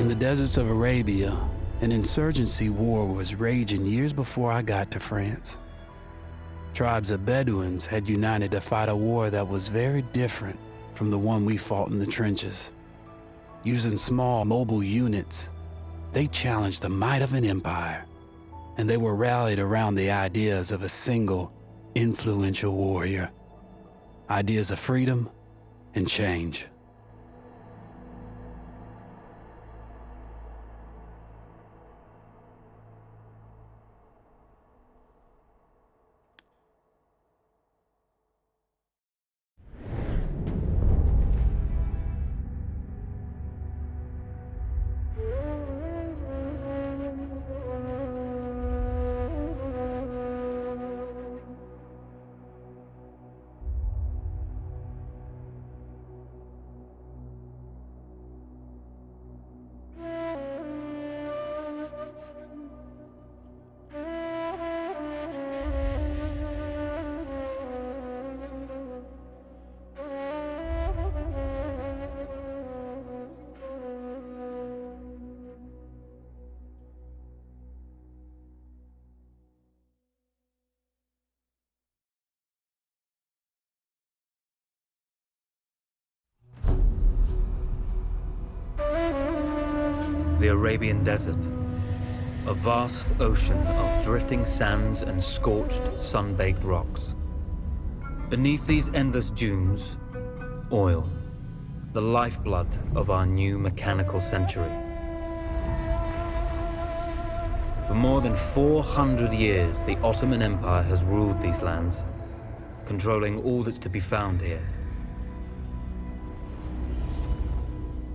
In the deserts of Arabia, an insurgency war was raging years before I got to France. Tribes of Bedouins had united to fight a war that was very different from the one we fought in the trenches. Using small mobile units, they challenged the might of an empire, and they were rallied around the ideas of a single, influential warrior. Ideas of freedom and change. The Arabian Desert, a vast ocean of drifting sands and scorched, sun-baked rocks. Beneath these endless dunes, oil, the lifeblood of our new mechanical century. For more than 400 years, the Ottoman Empire has ruled these lands, controlling all that's to be found here.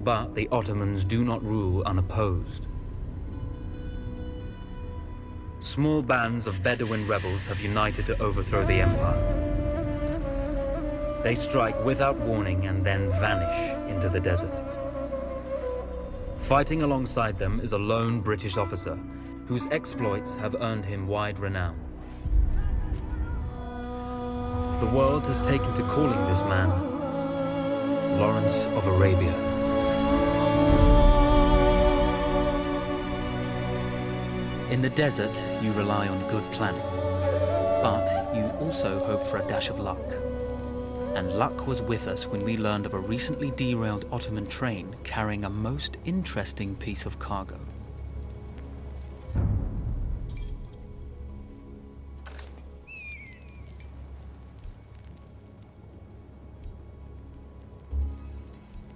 But the Ottomans do not rule unopposed. Small bands of Bedouin rebels have united to overthrow the empire. They strike without warning and then vanish into the desert. Fighting alongside them is a lone British officer whose exploits have earned him wide renown. The world has taken to calling this man Lawrence of Arabia. In the desert, you rely on good planning, but you also hope for a dash of luck. And luck was with us when we learned of a recently derailed Ottoman train carrying a most interesting piece of cargo.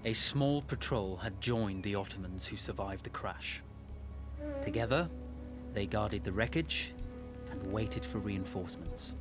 A small patrol had joined the Ottomans who survived the crash. Together, they guarded the wreckage and waited for reinforcements.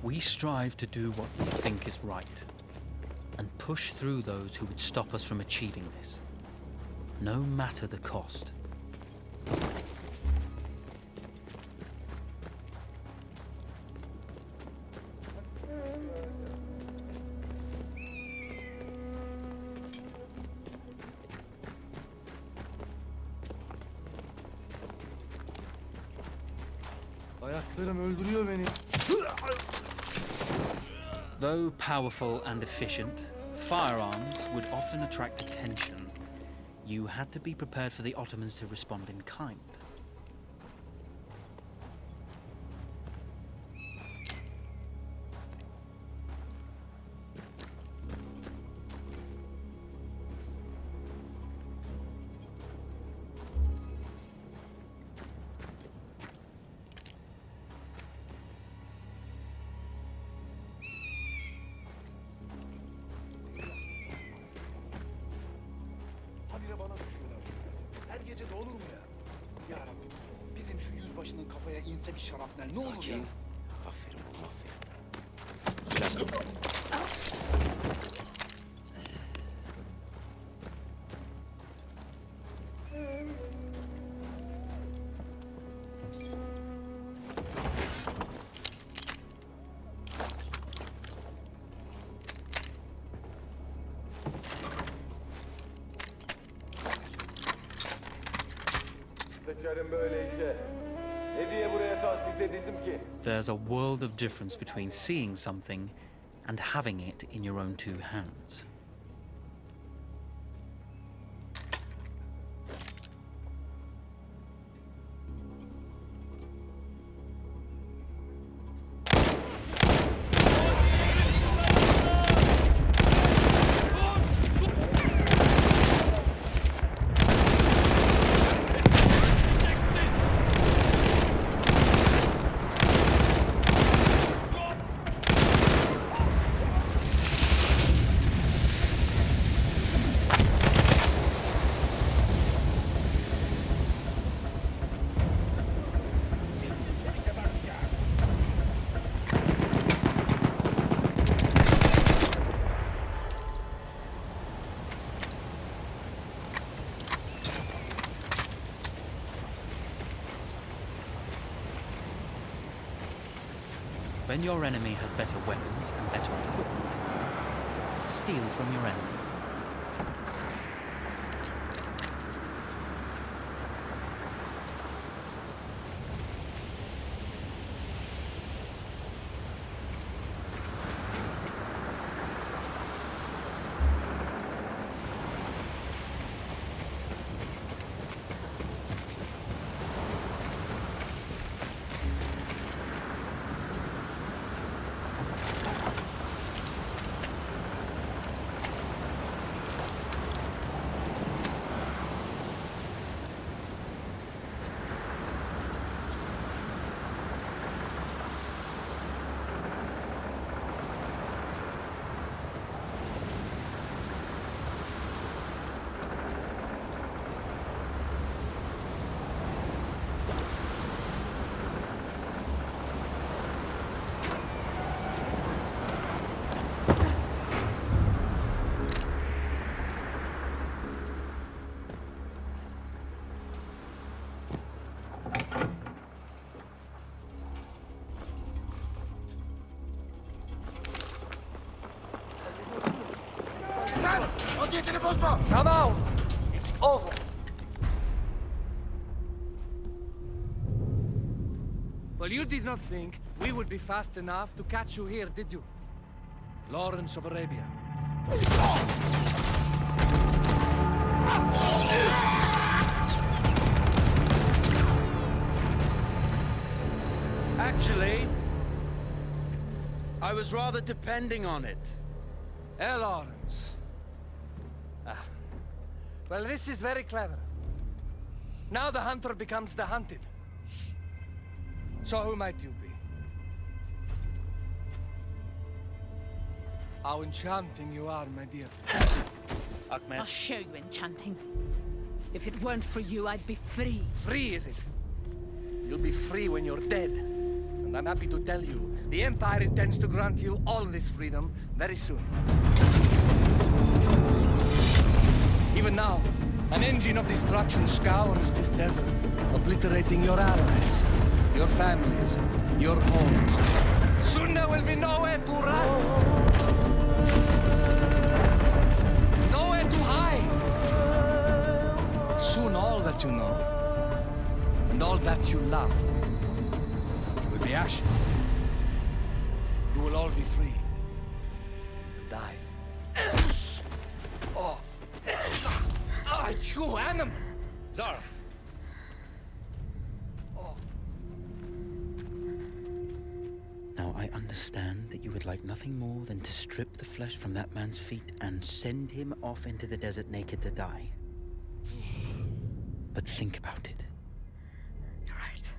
We strive to do what we think is right, and push through those who would stop us from achieving this, no matter the cost. Ayaklarım öldürüyor beni. Though powerful and efficient, firearms would often attract attention. You had to be prepared for the Ottomans to respond in kind. Habire bana düşüyorlar. Her gece de olur mu ya? Ya Rabbim, bizim şu yüzbaşının kafaya inse bir şarapnel ne olur ya? Sakin. Aferin oğlum, aferin. severim böyle işe. Ne diye buraya tahsis edildim ki? There's a world of difference between seeing something and having it in your own two hands. When your enemy has better weapons and better equipment, steal from your enemy. Vaziyetini bozma! Come out! It's over. Well, you did not think we would be fast enough to catch you here, did you? Lawrence of Arabia. Actually, I was rather depending on it. Lawrence. Well, this is very clever. Now the hunter becomes the hunted. So who might you be? How enchanting you are, my dear. Ahmed, I'll show you enchanting. If it weren't for you, I'd be free. Free, is it? You'll be free when you're dead. And I'm happy to tell you, the Empire intends to grant you all this freedom very soon. Even now, an engine of destruction scours this desert, obliterating your allies, your families, your homes. Soon there will be nowhere to run. Nowhere to hide. Soon all that you know, and all that you love, will be ashes. You will all be free to die. Oh, you animal! Zara. Now I understand that you would like nothing more than to strip the flesh from that man's feet and send him off into the desert naked to die. But think about it. You're right.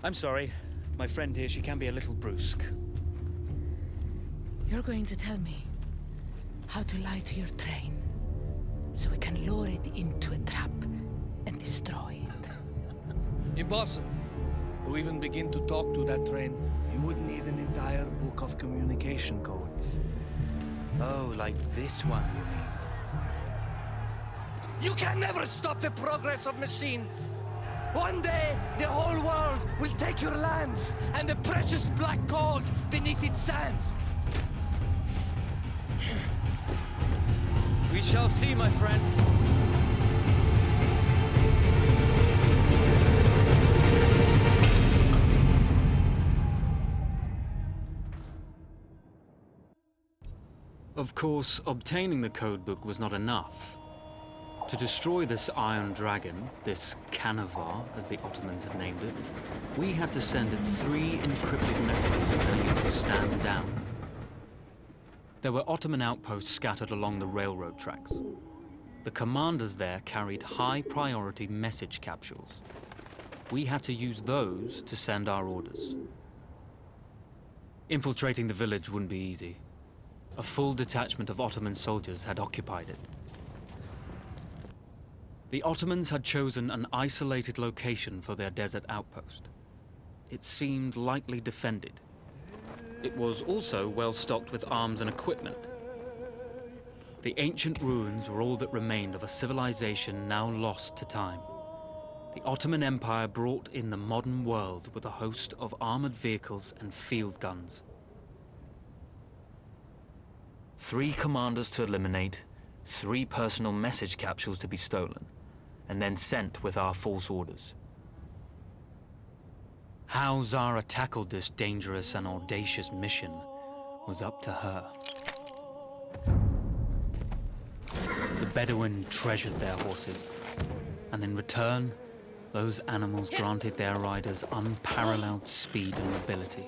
I'm sorry. My friend here, she can be a little brusque. You're going to tell me how to lie to your train, so we can lure it into a trap and destroy it. Impossible. To even begin to talk to that train, you would need an entire book of communication codes. Oh, like this one, you mean? You can never stop the progress of machines. One day, the whole world will take your lands and the precious black gold beneath its sands. We shall see, my friend. Of course, obtaining the codebook was not enough. To destroy this Iron Dragon, this Canavar, as the Ottomans had named it, we had to send it 3 encrypted messages telling it to stand down. There were Ottoman outposts scattered along the railroad tracks. The commanders there carried high-priority message capsules. We had to use those to send our orders. Infiltrating the village wouldn't be easy. A full detachment of Ottoman soldiers had occupied it. The Ottomans had chosen an isolated location for their desert outpost. It seemed lightly defended. It was also well stocked with arms and equipment. The ancient ruins were all that remained of a civilization now lost to time. The Ottoman Empire brought in the modern world with a host of armored vehicles and field guns. 3 commanders to eliminate, 3 personal message capsules to be stolen, and then sent with our false orders. How Zara tackled this dangerous and audacious mission was up to her. The Bedouin treasured their horses, and in return, those animals granted their riders unparalleled speed and mobility.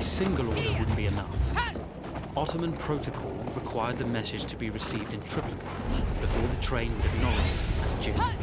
Single order wouldn't be enough. Ottoman protocol required the message to be received in triplicate before the train would acknowledge it as genuine.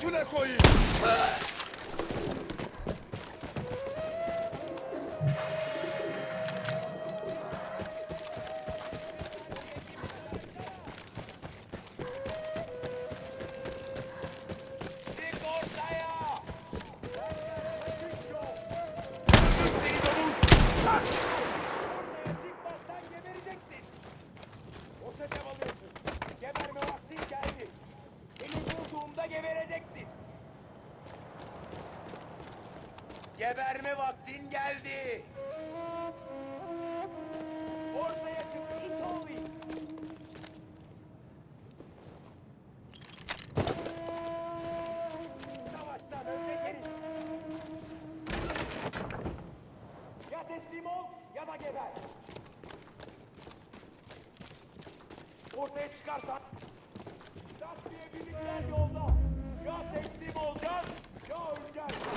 götüne koyayım. Geberme vaktin geldi. Ortaya çık it oğlu. Savaştan önce geri. Ya teslim ol ya da geber. Ortaya çıkarsan takviye birlikler yolda. Ya teslim olacaksın ya öleceksin.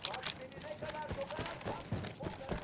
Bak seni ne kadar sokarsan o kadar.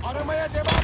Aramaya devam.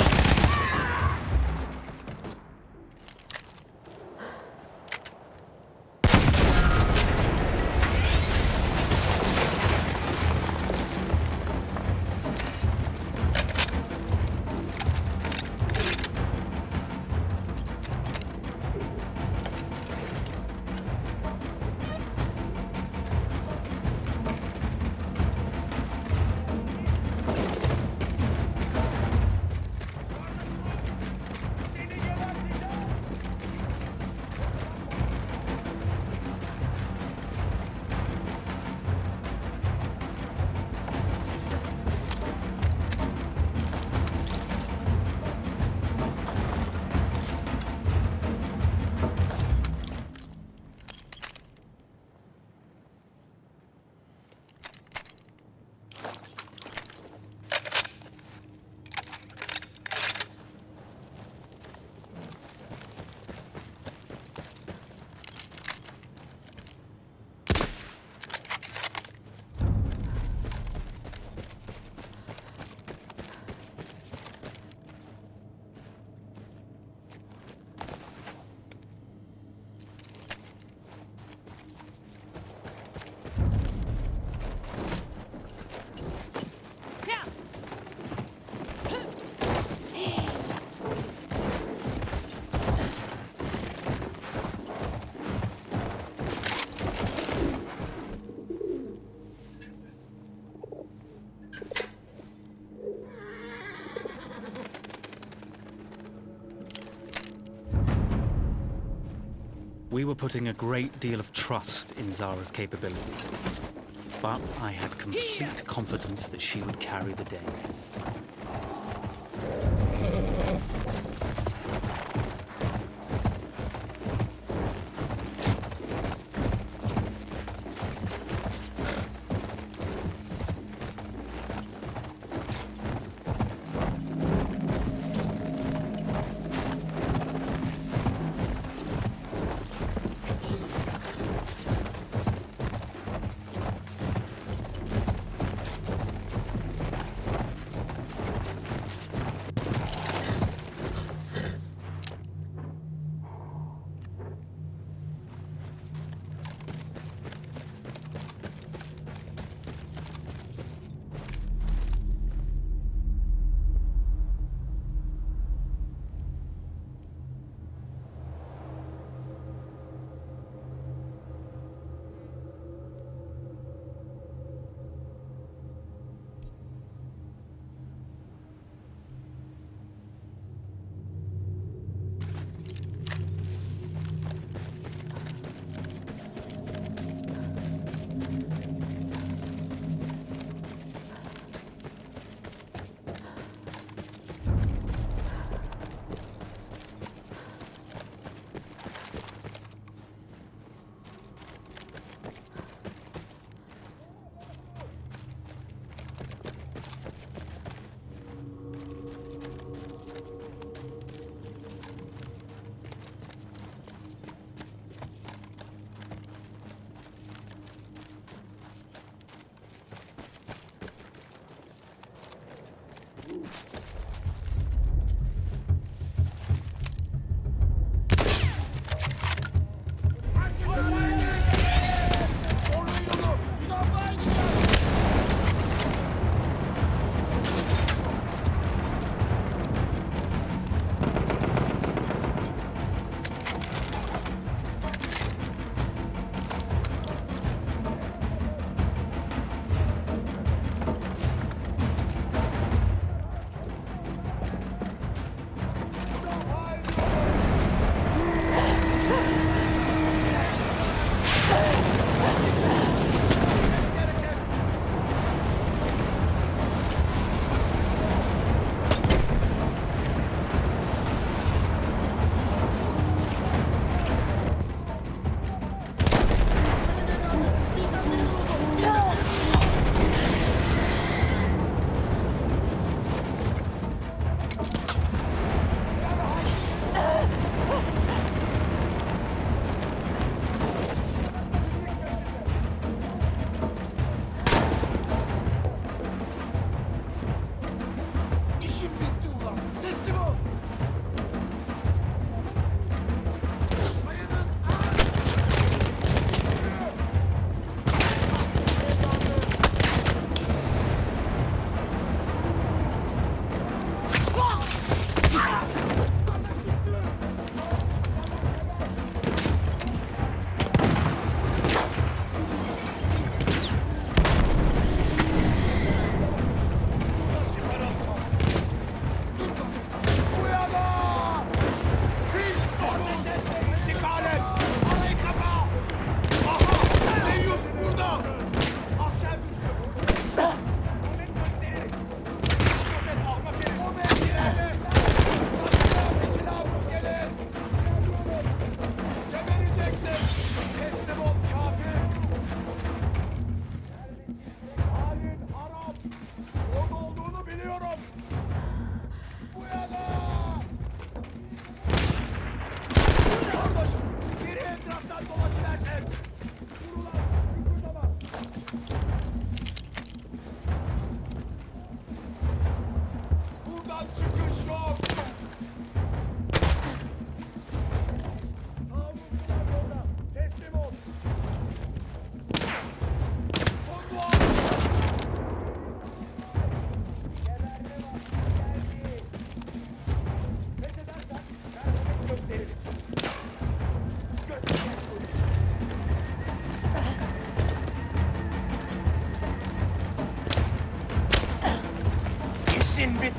We were putting a great deal of trust in Zara's capabilities, but I had complete confidence that she would carry the day.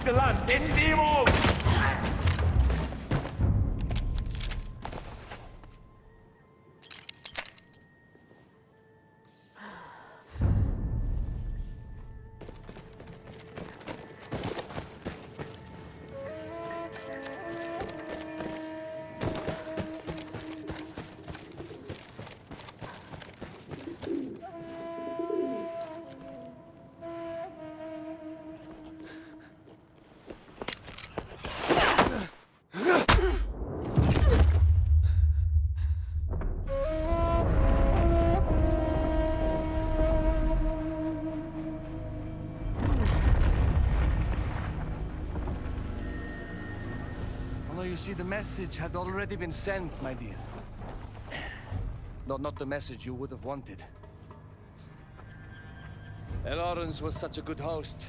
hakkı lan? Teslim ol! You see, the message had already been sent, my dear. Not the message you would have wanted. Lawrence was such a good host.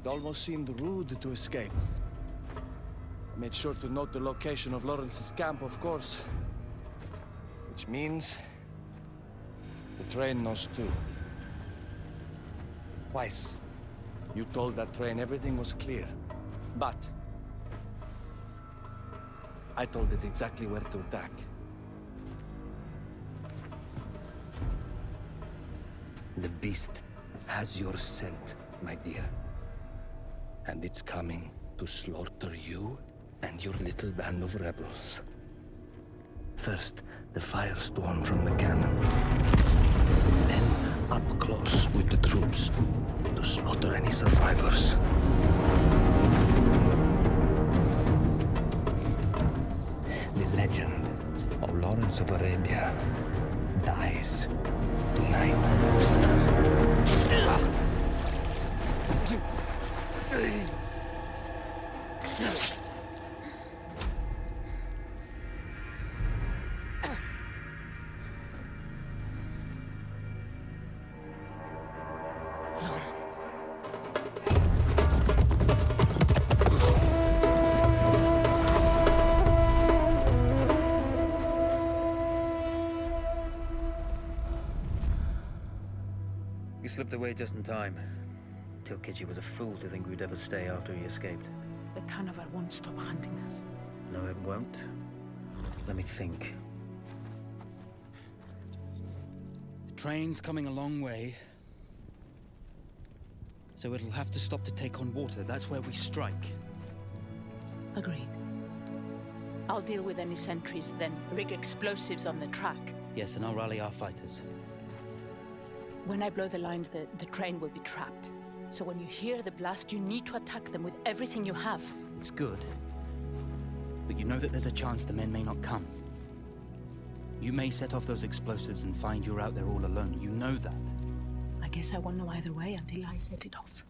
It almost seemed rude to escape. I made sure to note the location of Lawrence's camp, of course. Which means the train knows too. Twice, you told that train everything was clear. But I told it exactly where to attack. The beast has your scent, my dear. And it's coming to slaughter you and your little band of rebels. First, the firestorm from the cannon. Then, up close with the troops to slaughter any survivors. The legend of Lawrence of Arabia dies tonight. We slipped away just in time. Tilkitchi was a fool to think we'd ever stay after he escaped. The carnival won't stop hunting us. No, it won't. Let me think. The train's coming a long way. So it'll have to stop to take on water. That's where we strike. Agreed. I'll deal with any sentries, then rig explosives on the track. Yes, and I'll rally our fighters. When I blow the lines, the train will be trapped. So when you hear the blast, you need to attack them with everything you have. It's good. But you know that there's a chance the men may not come. You may set off those explosives and find you're out there all alone. You know that. I guess I won't know either way until I set it off.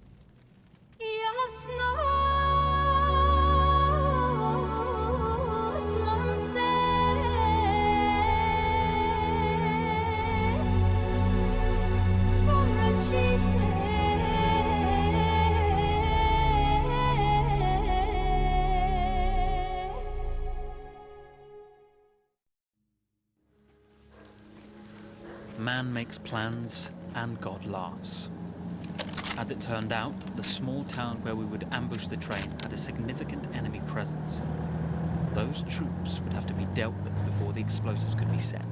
Man makes plans, and God laughs. As it turned out, the small town where we would ambush the train had a significant enemy presence. Those troops would have to be dealt with before the explosives could be set.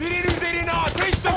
Birin üzerine ateş de...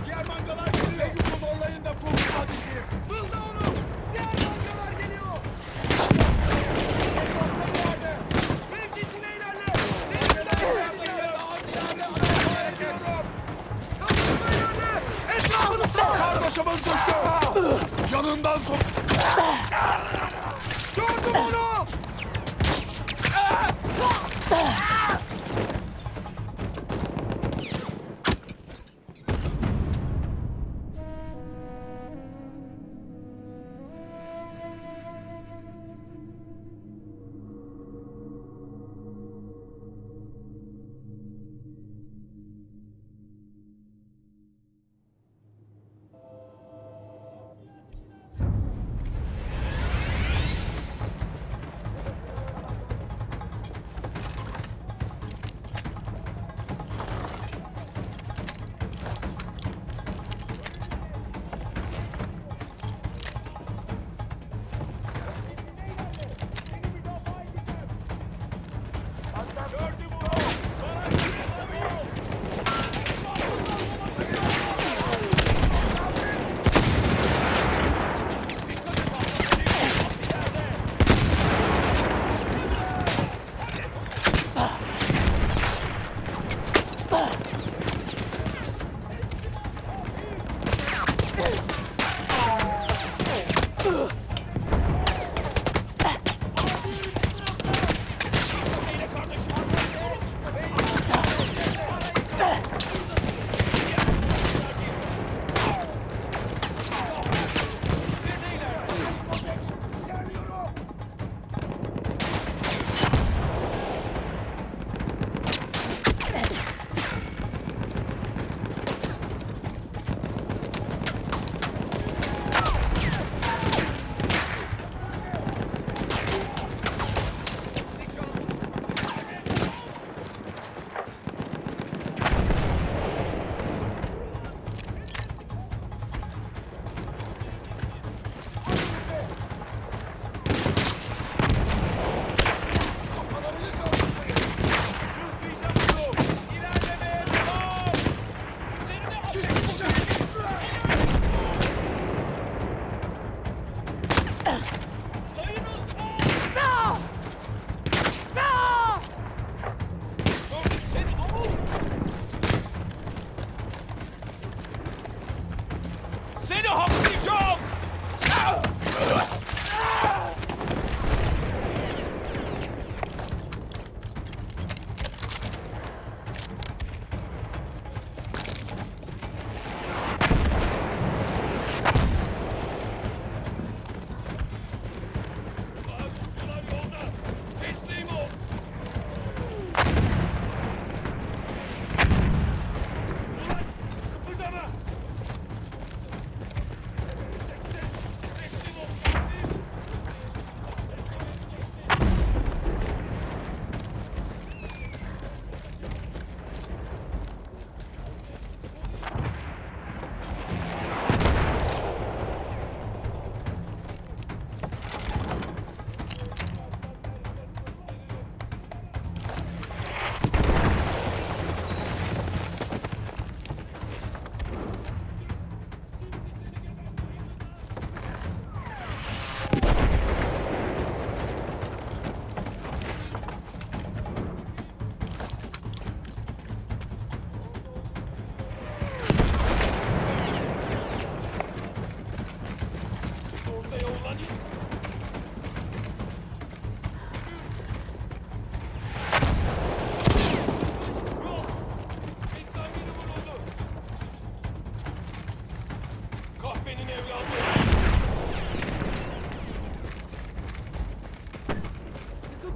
Diğer mangalar geliyor. Yusuf zorlayın da kurtulma diyeyim. Buldu onu. Diğer mangalar geliyor. Mevkisine ilerle. Zeytinler yetişiyor. Kaldırma ilerle. Etrafını sar. Kardeşimiz düştü. Yanından sok. Gördüm onu.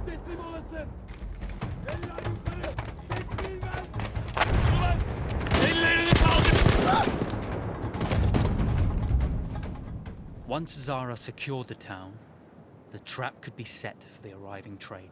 teslim olasın. Eller yukarı. Teslim ver. Ulan! Ellerini kaldır. Once Zara secured the town, the trap could be set for the arriving train.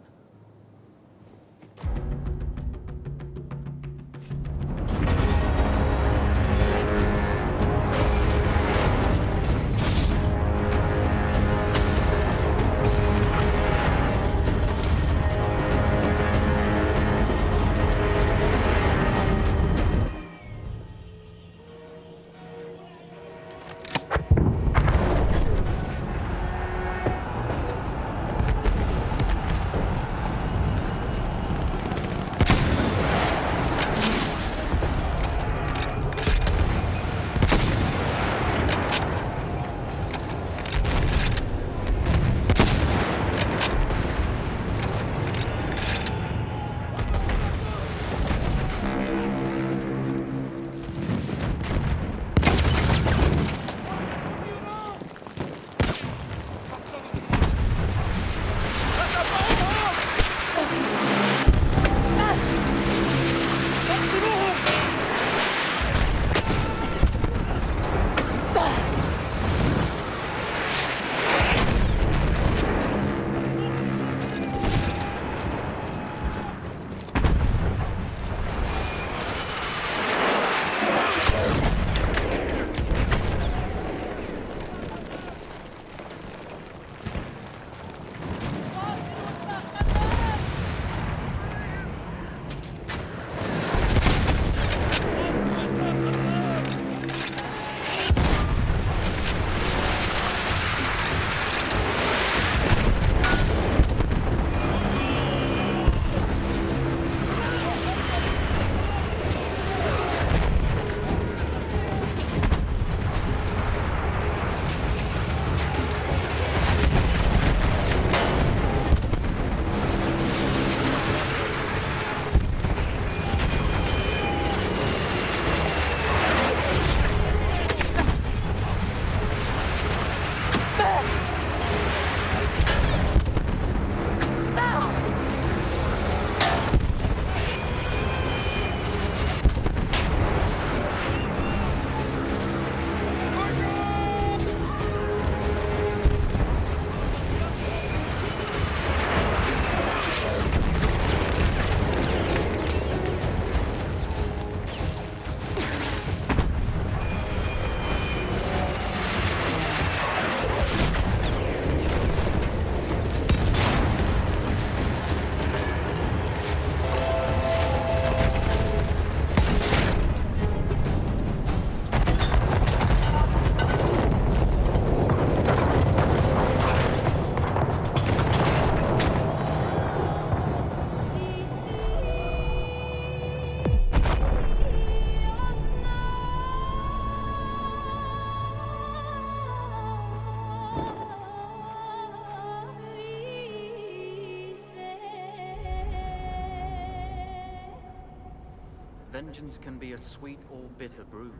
Vengeance can be a sweet or bitter brew.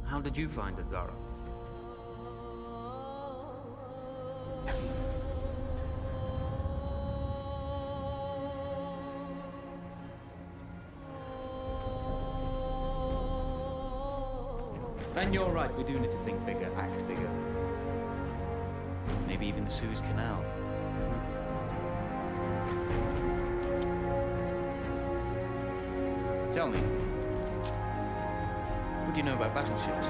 How did you find it, Zara? And you're right, we do need to think bigger, act bigger. Maybe even the Suez Canal. Tell me, what do you know about battleships?